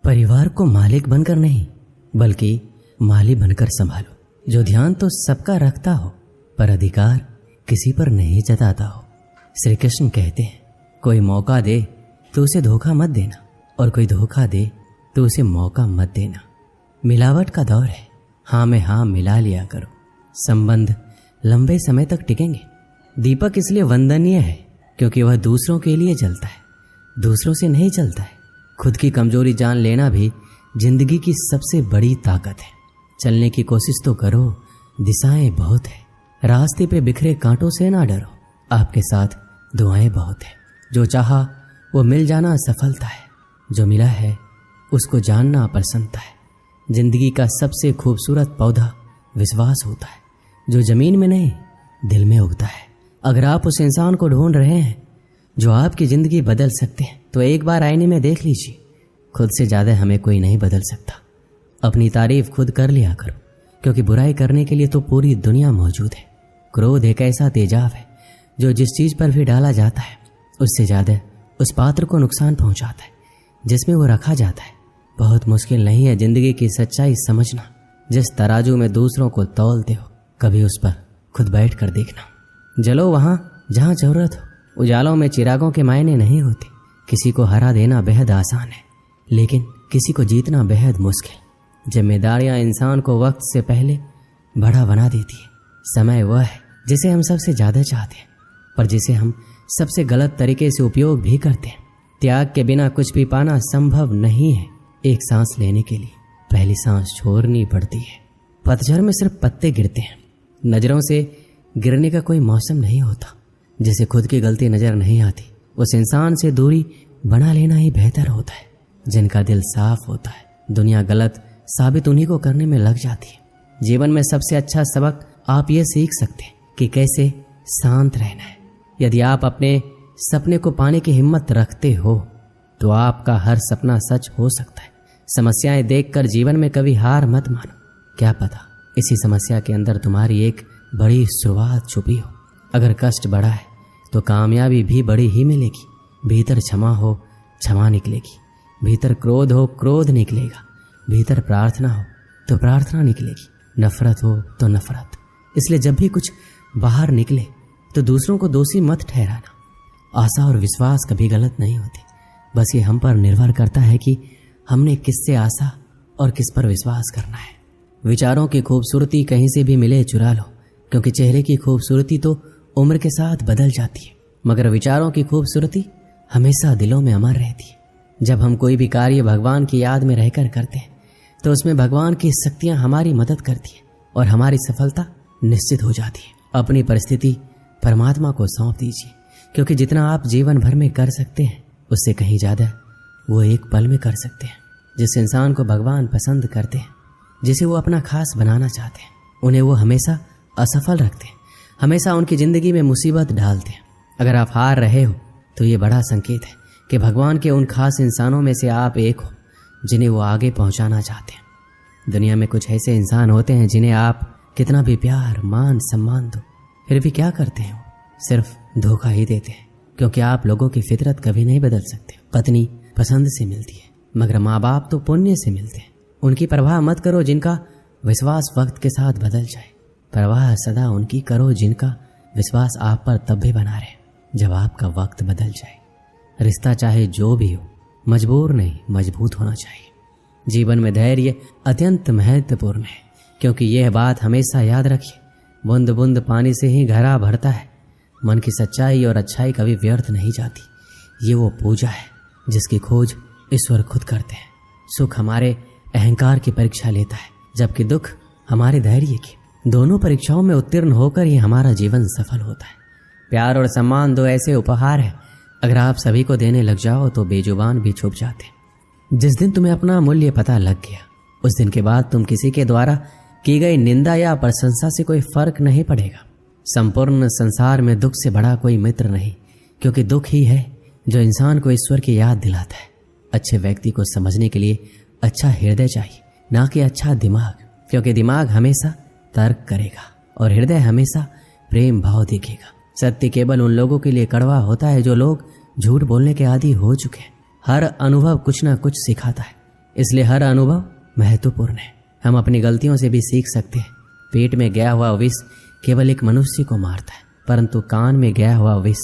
परिवार को मालिक बनकर नहीं बल्कि माली बनकर संभालो, जो ध्यान तो सबका रखता हो पर अधिकार किसी पर नहीं जताता हो। श्री कृष्ण कहते हैं, कोई मौका दे तो उसे धोखा मत देना और कोई धोखा दे तो उसे मौका मत देना। मिलावट का दौर है, हाँ में हाँ मिला लिया करो, संबंध लंबे समय तक टिकेंगे। दीपक इसलिए वंदनीय है क्योंकि वह दूसरों के लिए जलता है, दूसरों से नहीं जलता है। खुद की कमजोरी जान लेना भी जिंदगी की सबसे बड़ी ताकत है। चलने की कोशिश तो करो, दिशाएं बहुत है। रास्ते पे बिखरे कांटों से ना डरो, आपके साथ दुआएं बहुत है। जो चाहा वो मिल जाना सफलता है, जो मिला है उसको जानना प्रसन्नता है। जिंदगी का सबसे खूबसूरत पौधा विश्वास होता है, जो जमीन में नहीं दिल में उगता है। अगर आप उस इंसान को ढूंढ रहे हैं जो आपकी जिंदगी बदल सकते हैं तो एक बार आईने में देख लीजिए। खुद से ज्यादा हमें कोई नहीं बदल सकता। अपनी तारीफ खुद कर लिया करो, क्योंकि बुराई करने के लिए तो पूरी दुनिया मौजूद है। क्रोध एक ऐसा तेजाब है जो जिस चीज पर भी डाला जाता है उससे ज्यादा उस पात्र को नुकसान पहुंचाता है जिसमें वो रखा जाता है। बहुत मुश्किल नहीं है जिंदगी की सच्चाई समझना। जिस तराजू में दूसरों को तौलते हो कभी उस पर खुद बैठ कर देखना। जलो वहां जहां जरूरत हो। उजालों में चिरागों के मायने नहीं होते। किसी को हरा देना बेहद आसान है, लेकिन किसी को जीतना बेहद मुश्किल। जिम्मेदारियां इंसान को वक्त से पहले बड़ा बना देती है। समय वह है जिसे हम सबसे ज्यादा चाहते हैं, पर जिसे हम सबसे गलत तरीके से उपयोग भी करते हैं। त्याग के बिना कुछ भी पाना संभव नहीं है। एक सांस लेने के लिए पहली सांस छोड़नी पड़ती है। पतझड़ में सिर्फ पत्ते गिरते हैं। नजरों से गिरने का कोई मौसम नहीं होता। जिसे खुद की गलती नजर नहीं आती उस इंसान से दूरी बना लेना ही बेहतर होता है। जिनका दिल साफ होता है, दुनिया गलत साबित उन्हीं को करने में लग जाती है। जीवन में सबसे अच्छा सबक आप ये सीख सकते हैं कि कैसे शांत रहना है। यदि आप अपने सपने को पाने की हिम्मत रखते हो तो आपका हर सपना सच हो सकता है। समस्याएं देखकर जीवन में कभी हार मत मानो। क्या पता इसी समस्या के अंदर तुम्हारी एक बड़ी शुरुआत छुपी हो। अगर कष्ट बड़ा है तो कामयाबी भी बड़ी ही मिलेगी। भीतर क्षमा हो, क्षमा निकलेगी। भीतर क्रोध हो, क्रोध निकलेगा। भीतर प्रार्थना हो तो प्रार्थना निकलेगी। नफरत हो तो नफरत। इसलिए जब भी कुछ बाहर निकले तो दूसरों को दोषी मत ठहराना। आशा और विश्वास कभी गलत नहीं होते। बस ये हम पर निर्भर करता है कि हमने किससे आशा और किस पर विश्वास करना है। विचारों की खूबसूरती कहीं से भी मिले चुरा लो, क्योंकि चेहरे की खूबसूरती तो उम्र के साथ बदल जाती है, मगर विचारों की खूबसूरती हमेशा दिलों में अमर रहती है। जब हम कोई भी कार्य भगवान की याद में रहकर करते हैं तो उसमें भगवान की शक्तियां हमारी मदद करती हैं और हमारी सफलता निश्चित हो जाती है। अपनी परिस्थिति परमात्मा को सौंप दीजिए, क्योंकि जितना आप जीवन भर में कर सकते हैं उससे कहीं ज्यादा वो एक पल में कर सकते हैं। जिस इंसान को भगवान पसंद करते हैं, जिसे वो अपना खास बनाना चाहते हैं, उन्हें वो हमेशा असफल रखते हैं, हमेशा उनकी जिंदगी में मुसीबत डालते हैं। अगर आप हार रहे हो तो ये बड़ा संकेत है कि भगवान के उन खास इंसानों में से आप एक हो जिन्हें वो आगे पहुंचाना चाहते हैं। दुनिया में कुछ ऐसे इंसान होते हैं जिन्हें आप कितना भी प्यार, मान, सम्मान दो, फिर भी क्या करते हैं, सिर्फ धोखा ही देते हैं, क्योंकि आप लोगों की फितरत कभी नहीं बदल सकते। पत्नी पसंद से मिलती है, मगर माँ बाप तो पुण्य से मिलते हैं। उनकी परवाह मत करो जिनका विश्वास वक्त के साथ बदल जाए। परवाह सदा उनकी करो जिनका विश्वास आप पर तब भी बना रहे जब आपका वक्त बदल जाए। रिश्ता चाहे जो भी हो, मजबूर नहीं मजबूत होना चाहिए। जीवन में धैर्य अत्यंत महत्वपूर्ण है, क्योंकि यह बात हमेशा याद रखिए, बूंद बूंद पानी से ही घड़ा भरता है। मन की सच्चाई और अच्छाई कभी व्यर्थ नहीं जाती। ये वो पूजा है जिसकी खोज ईश्वर खुद करते हैं। सुख हमारे अहंकार की परीक्षा लेता है, जबकि दुख हमारे धैर्य की। दोनों परीक्षाओं में उत्तीर्ण होकर ही हमारा जीवन सफल होता है। प्यार और सम्मान दो ऐसे उपहार है, अगर आप सभी को देने लग जाओ तो बेजुबान भी छुप जाते। जिस दिन तुम्हें अपना मूल्य पता लग गया, उस दिन के बाद तुम किसी के द्वारा की गई निंदा या प्रशंसा से कोई फर्क नहीं पड़ेगा। संपूर्ण संसार में दुख से बड़ा कोई मित्र नहीं, क्योंकि दुख ही है जो इंसान को ईश्वर की याद दिलाता है। अच्छे व्यक्ति को समझने के लिए अच्छा हृदय चाहिए, ना कि अच्छा दिमाग, क्योंकि दिमाग हमेशा तर्क करेगा और हृदय हमेशा प्रेम भाव दिखेगा। सत्य केवल उन लोगों के लिए कड़वा होता है जो लोग झूठ बोलने के आदी हो चुके हैं। हर अनुभव कुछ ना कुछ सिखाता है, इसलिए हर अनुभव महत्वपूर्ण है। हम अपनी गलतियों से भी सीख सकते हैं। पेट में गया हुआ विष केवल एक मनुष्य को मारता है, परंतु कान में गया हुआ विष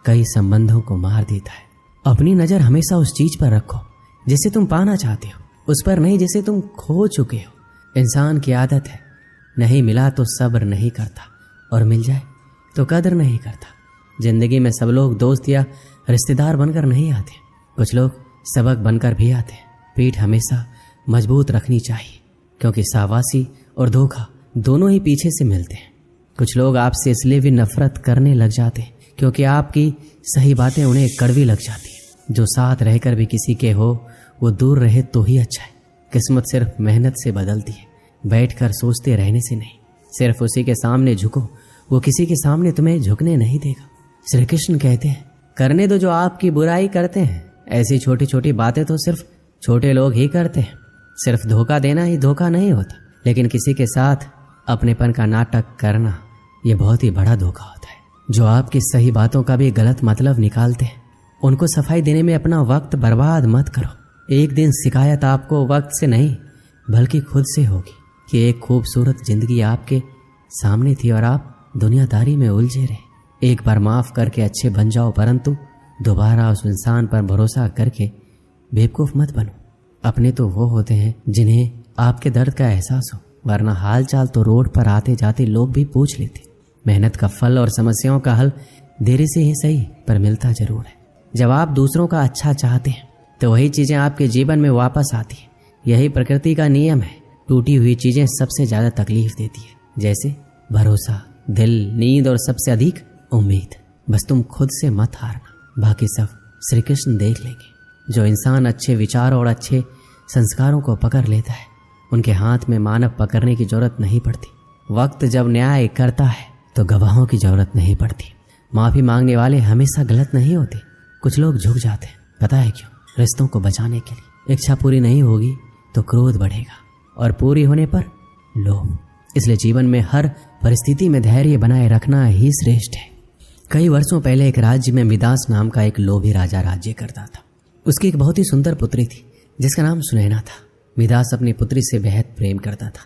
कई संबंधों को मार देता है। अपनी नजर हमेशा उस चीज पर रखो जिसे तुम पाना चाहते हो, उस पर नहीं जिसे तुम खो चुके हो। इंसान की आदत है, नहीं मिला तो सब्र नहीं करता और मिल जाए तो कदर नहीं करता। जिंदगी में सब लोग दोस्त या रिश्तेदार बनकर नहीं आते, कुछ लोग सबक बनकर भी आते हैं। पीठ हमेशा मजबूत रखनी चाहिए, क्योंकि शाबाशी और धोखा दोनों ही पीछे से मिलते हैं। कुछ लोग आपसे इसलिए भी नफरत करने लग जाते हैं क्योंकि आपकी सही बातें उन्हें कड़वी लग जाती हैं। जो साथ रहकर भी किसी के हो वो दूर रहे तो ही अच्छा है। किस्मत सिर्फ मेहनत से बदलती है, बैठकर सोचते रहने से नहीं। सिर्फ उसी के सामने झुको, वो किसी के सामने तुम्हें झुकने नहीं देगा। श्री कृष्ण कहते हैं, करने दो जो आपकी बुराई करते हैं। ऐसी छोटी छोटी बातें तो सिर्फ छोटे लोग ही करते हैं। सिर्फ धोखा देना ही धोखा नहीं होता, लेकिन किसी के साथ अपनेपन का नाटक करना यह बहुत ही बड़ा धोखा होता है। जो आपकी सही बातों का भी गलत मतलब निकालते हैं, उनको सफाई देने में अपना वक्त बर्बाद मत करो। एक दिन शिकायत आपको वक्त से नहीं बल्कि खुद से होगी कि एक खूबसूरत जिंदगी आपके सामने थी और आप दुनियादारी में उलझे रहे। एक बार माफ करके अच्छे बन जाओ, परंतु दोबारा उस इंसान पर भरोसा करके बेवकूफ मत बनो। अपने तो वो होते हैं जिन्हें आपके दर्द का एहसास हो, वरना हाल चाल तो रोड पर आते जाते लोग भी पूछ लेते। मेहनत का फल और समस्याओं का हल देरी से ही सही पर मिलता जरूर है। जब आप दूसरों का अच्छा चाहते हैं तो वही चीजें आपके जीवन में वापस आती हैं। यही प्रकृति का नियम है। टूटी हुई चीजें सबसे ज्यादा तकलीफ देती है, जैसे भरोसा, दिल, नींद और सबसे अधिक उम्मीद। बस तुम खुद से मत हारना, बाकी सब श्री कृष्ण देख लेंगे। जो इंसान अच्छे विचारों और अच्छे संस्कारों को पकड़ लेता है, उनके हाथ में मानव पकड़ने की जरूरत नहीं पड़ती। वक्त जब न्याय करता है तो गवाहों की जरूरत नहीं पड़ती। माफी मांगने वाले हमेशा गलत नहीं होते। कुछ लोग झुक जाते हैं, पता है क्यों? रिश्तों को बचाने के लिए। इच्छा पूरी नहीं होगी तो क्रोध बढ़ेगा और पूरी होने पर लोभ। इसलिए जीवन में हर परिस्थिति में धैर्य बनाए रखना ही श्रेष्ठ है। कई वर्षों पहले एक राज्य में मिदास नाम का एक लोभी राजा राज्य करता था। उसकी एक बहुत ही सुंदर पुत्री थी जिसका नाम सुनैना था। मिदास अपनी पुत्री से बेहद प्रेम करता था,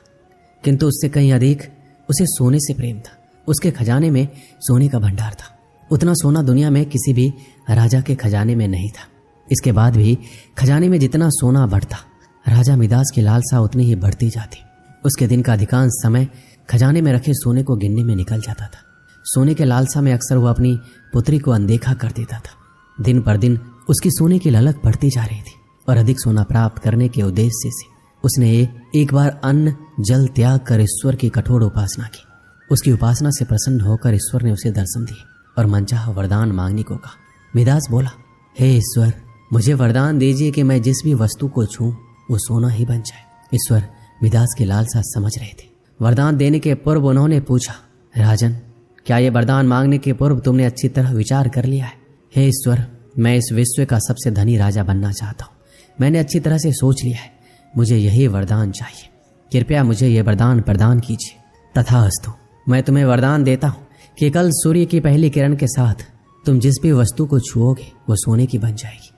किंतु उससे कहीं अधिक उसे सोने से प्रेम था। उसके खजाने में सोने का भंडार था। उतना सोना दुनिया में किसी भी राजा के खजाने में नहीं था। इसके बाद भी खजाने में जितना सोना बढ़ता, राजा मिदास की लालसा उतनी ही बढ़ती जाती। उसके दिन का अधिकांश समय खजाने में रखे सोने को गिनने में निकल जाता था। सोने के लालसा में अक्सर वह अपनी पुत्री को अनदेखा कर देता था। दिन पर दिन उसकी सोने की ललक बढ़ती जा रही थी और अधिक सोना प्राप्त करने के उद्देश्य से उसने एक बार अन्न जल त्याग कर ईश्वर की कठोर उपासना की। उसकी उपासना से प्रसन्न होकर ईश्वर ने उसे दर्शन दिए और मनचाहा वरदान मांगने को कहा। मिदास बोला, हे ईश्वर, मुझे वरदान दीजिए कि मैं जिस भी वस्तु को छूं वो सोना ही बन जाए। ईश्वर मिदास की लालसा समझ रहे थे। वरदान देने के पूर्व उन्होंने पूछा, राजन, क्या ये वरदान मांगने के पूर्व तुमने अच्छी तरह विचार कर लिया है? हे ईश्वर, मैं इस विश्व का सबसे धनी राजा बनना चाहता हूँ। मैंने अच्छी तरह से सोच लिया है, मुझे यही वरदान चाहिए। कृपया मुझे यह वरदान प्रदान कीजिए। तथास्तु, मैं तुम्हें वरदान देता हूँ कि कल सूर्य की पहली किरण के साथ तुम जिस भी वस्तु को छुओगे वो सोने की बन जाएगी।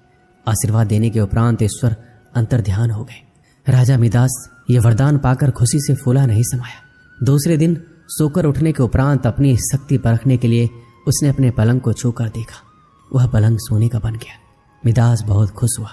आशीर्वाद देने के उपरांत ईश्वर अंतर्ध्यान हो गए। राजा मिदास ये वरदान पाकर खुशी से फूला नहीं समाया। दूसरे दिन सोकर उठने के उपरांत अपनी शक्ति परखने के लिए उसने अपने पलंग को छूकर देखा। वह पलंग सोने का बन गया। मिदास बहुत खुश हुआ।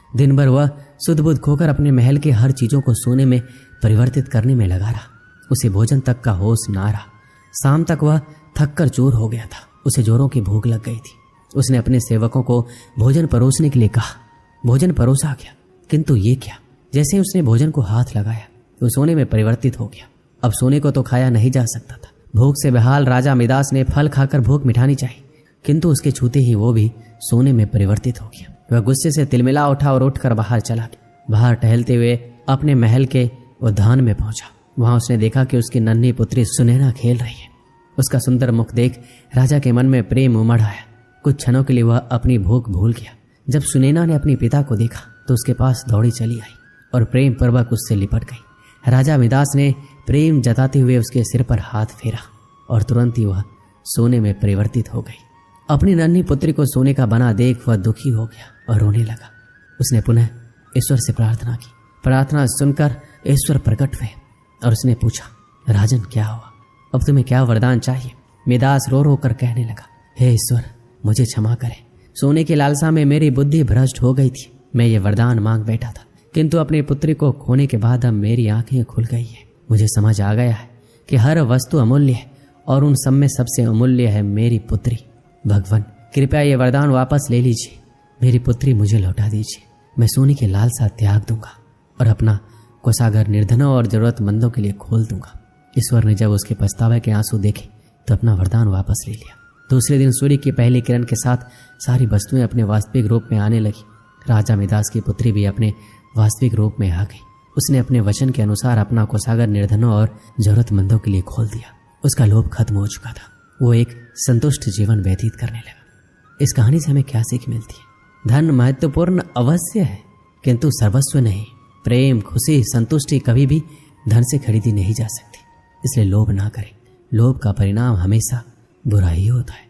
दिन भर वह सुध बुध खोकर अपने महल के हर चीजों को सोने में परिवर्तित करने में लगा रहा। उसे भोजन तक का होश ना रहा। शाम तक वह थक कर चूर हो गया था। उसे जोरों की भूख लग गई थी। उसने अपने सेवकों को भोजन परोसने के लिए कहा। भोजन परोसा गया, किंतु ये क्या, जैसे उसने भोजन को हाथ लगाया तो सोने में परिवर्तित हो गया। अब सोने को तो खाया नहीं जा सकता था। भूख से बेहाल राजा मिदास ने फल खाकर भूख मिटानी चाहिए, किंतु उसके छूते ही वो भी सोने में परिवर्तित हो गया। वह गुस्से से तिलमिला उठा और उठकर बाहर चला गया। बाहर टहलते हुए अपने महल के उद्यान में पहुंचा। वहां उसने देखा कि उसकी नन्ही पुत्री सुनैना खेल रही है। उसका सुंदर मुख देख राजा के मन में प्रेम उमड़ आया। कुछ क्षणों के लिए वह अपनी भूख भूल गया। जब सुनैना ने अपने पिता को देखा तो उसके पास दौड़ी चली आई और प्रेम पूर्वक उससे लिपट गई। राजा मिदास ने प्रेम जताते हुए उसके सिर पर हाथ फेरा और तुरंत ही वह सोने में परिवर्तित हो गई। अपनी नन्ही पुत्री को सोने का बना देख वह दुखी हो गया और रोने लगा। उसने पुनः ईश्वर से प्रार्थना की, प्रार्थना सुनकर ईश्वर प्रकट हुए और उसने पूछा, राजन क्या हुआ, अब तुम्हें क्या वरदान चाहिए? मिदास रो रो कर कहने लगा, हे ईश्वर मुझे क्षमा करें, सोने की लालसा में मेरी बुद्धि भ्रष्ट हो गई थी। मैं ये वरदान मांग बैठा था, किंतु अपनी पुत्री को खोने के बाद अब मेरी आंखें खुल गई है। मुझे समझ आ गया है कि हर वस्तु अमूल्य है और उन सब में सबसे अमूल्य है मेरी पुत्री। भगवान कृपया ये वरदान वापस ले लीजिए, मेरी पुत्री मुझे लौटा दीजिए। मैं सोने की लालसा त्याग दूंगा और अपना कोषागार निर्धनों और जरूरतमंदों के लिए खोल दूंगा। ईश्वर ने जब उसके पछतावे के आंसू देखे तो अपना वरदान वापस ले लिया। दूसरे दिन सूर्य की पहली किरण के साथ सारी वस्तुएं अपने वास्तविक रूप में आने लगी। राजा मिदास की पुत्री भी अपने वास्तविक रूप में आ गई। उसने अपने वचन के अनुसार अपना कोषागार निर्धनों और जरूरतमंदों के लिए खोल दिया। उसका लोभ खत्म हो चुका था। वो एक संतुष्ट जीवन व्यतीत करने लगा। इस कहानी से हमें क्या सीख मिलती है? धन महत्वपूर्ण अवश्य है, किंतु सर्वस्व नहीं। प्रेम, खुशी, संतुष्टि कभी भी धन से खरीदी नहीं जा सकती। इसलिए लोभ ना करें। लोभ का परिणाम हमेशा बुरा ही होता है।